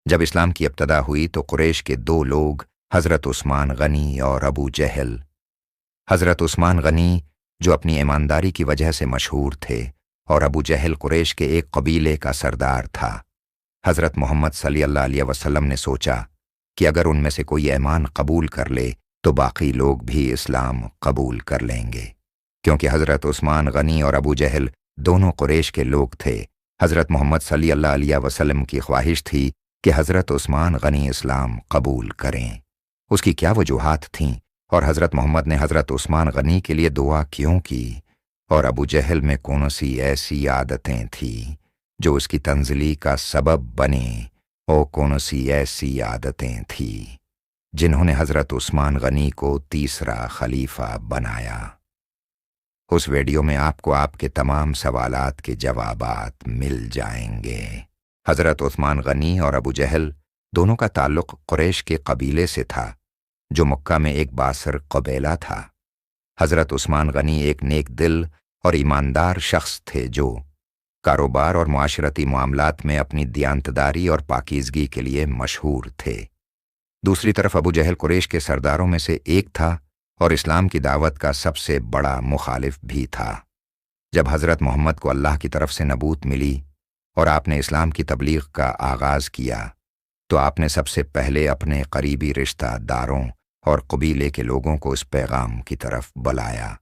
जब इस्लाम की इब्तदा हुई तो कुरैश के दो लोग हज़रत उस्मान गनी और अबू जहल। हज़रत उस्मान गनी जो अपनी ईमानदारी की वजह से मशहूर थे और अबू जहल कुरैश के एक कबीले का सरदार था। हज़रत मोहम्मद सल्लल्लाहु अलैहि वसल्लम ने सोचा कि अगर उनमें से कोई ईमान कबूल कर ले तो बाकी लोग भी इस्लाम कबूल कर लेंगे। क्योंकि हज़रत उस्मान गनी और अबू जहल दोनों कुरैश के लोग थे, हज़रत मोहम्मद सल्लल्लाहु अलैहि वसल्लम की ख्वाहिश थी कि हज़रत उस्मान गनी इस्लाम कबूल करें। उसकी क्या वजूहात थीं और हज़रत मोहम्मद ने हज़रत उस्मान गनी के लिए दुआ क्यों की, और अबू जहल में कौन सी ऐसी आदतें थीं जो उसकी तंज़ली का सबब बने, और कौन सी ऐसी आदतें थीं जिन्होंने हज़रत उस्मान गनी को तीसरा खलीफा बनाया। उस वीडियो में आपको आपके तमाम सवालात के जवाबात मिल जाएंगे। हज़रत उस्मान गनी और अबू जहल दोनों का ताल्लुक़ कुरैश के कबीले से था जो मक्का में एक बासर कबीला था। हज़रत उस्मान गनी एक नेक दिल और ईमानदार शख्स थे जो कारोबार और मुआशरती मामलात में अपनी दियानतदारी और पाकीज़गी के लिए मशहूर थे। दूसरी तरफ अबू जहल कुरैश के सरदारों में से एक था और इस्लाम की दावत का सबसे बड़ा मुखालिफ भी था। जब हज़रत मोहम्मद को अल्लाह की तरफ से नबूत मिली और आपने इस्लाम की तबलीग का आगाज़ किया तो आपने सबसे पहले अपने करीबी रिश्तेदारों और कबीले के लोगों को इस पैगाम की तरफ बुलाया।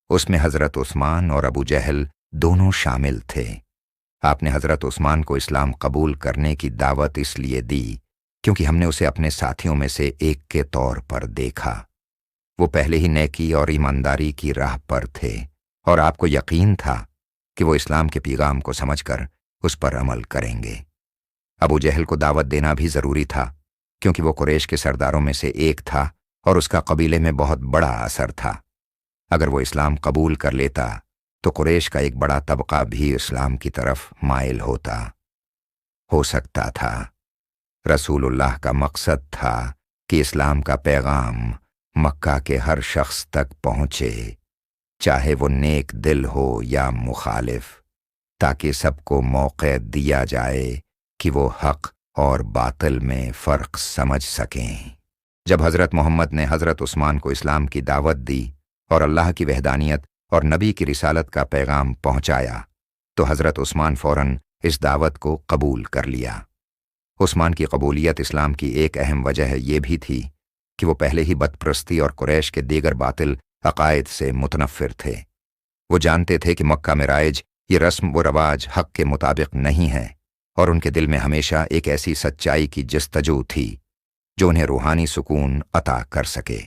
उसमें हज़रत उस्मान और अबू जहल दोनों शामिल थे। आपने हज़रत उस्मान को इस्लाम कबूल करने की दावत इसलिए दी क्योंकि हमने उसे अपने साथियों में से एक के तौर पर देखा। वो पहले ही नेकी और ईमानदारी की राह पर थे और आपको यकीन था कि वो इस्लाम के पैगाम को समझकर उस पर अमल करेंगे। अबू जहल को दावत देना भी ज़रूरी था क्योंकि वो कुरैश के सरदारों में से एक था और उसका कबीले में बहुत बड़ा असर था। अगर वो इस्लाम कबूल कर लेता तो कुरैश का एक बड़ा तबका भी इस्लाम की तरफ माइल हो सकता था। रसूलुल्लाह का मकसद था कि इस्लाम का पैगाम मक्का के हर शख्स तक पहुँचे, चाहे वो नेक दिल हो या मुखालिफ, ताकि सबको मौक़े दिया जाए कि वो हक़ और बातिल में फ़र्क समझ सकें। जब हज़रत मोहम्मद ने हज़रत उस्मान को इस्लाम की दावत दी और अल्लाह की वहदानियत और नबी की रिसालत का पैगाम पहुँचाया तो हज़रत उस्मान फ़ौरन इस दावत को कबूल कर लिया। उस्मान की कबूलियत इस्लाम की एक अहम वजह ये भी थी कि वो पहले ही बदप्रस्ती और कुरैश के दीगर बातिल अकायद से मुतनफ़िर थे। वो जानते थे कि मक्का में राइज ये रस्म व रवाज हक़ के मुताबिक नहीं है और उनके दिल में हमेशा एक ऐसी सच्चाई की जस्तजू थी जो उन्हें रूहानी सुकून अता कर सके।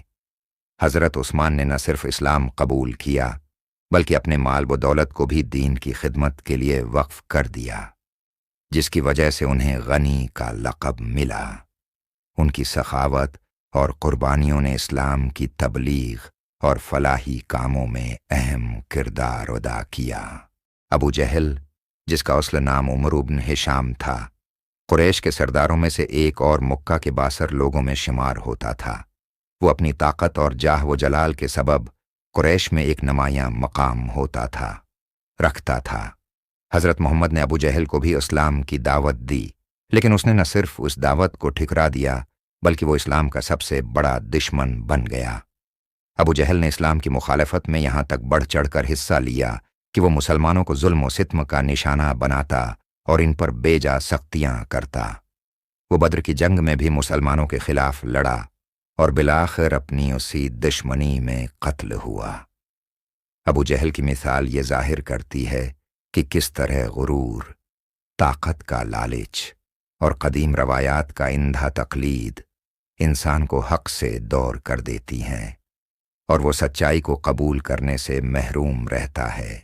हज़रत उस्मान ने न सिर्फ इस्लाम कबूल किया बल्कि अपने माल व दौलत को भी दीन की खिदमत के लिए वक्फ कर दिया, जिसकी वजह से उन्हें गनी का लक़ब मिला। उनकी सखावत और कुर्बानियों ने इस्लाम की तबलीग और फलाही कामों में अहम किरदार अदा किया। अबू जहल, जिसका अस्ल नाम उमर इब्न हिशाम था, कुरैश के सरदारों में से एक और मक्का के बासर लोगों में शुमार होता था। वो अपनी ताकत और जाह व जलाल के सबब कुरैश में एक नुमायां मकाम रखता था। हज़रत मोहम्मद ने अबू जहल को भी इस्लाम की दावत दी, लेकिन उसने न सिर्फ उस दावत को ठुकरा दिया बल्कि वो इस्लाम का सबसे बड़ा दुश्मन बन गया। अबू जहल ने इस्लाम की मुखालफत में यहाँ तक बढ़ चढ़ कर हिस्सा लिया कि वो मुसलमानों को जुल्म व सित्म का निशाना बनाता और इन पर बेजा सख्तियाँ करता। वो बद्र की जंग में भी मुसलमानों के खिलाफ लड़ा और बिलाखिर अपनी उसी दुश्मनी में कत्ल हुआ। अबू जहल की मिसाल ये जाहिर करती है कि किस तरह गुरूर, ताकत का लालच और कदीम रवायात का इंधा तकलीद इंसान को हक़ से दूर कर देती हैं और वो सच्चाई को कबूल करने से महरूम रहता है।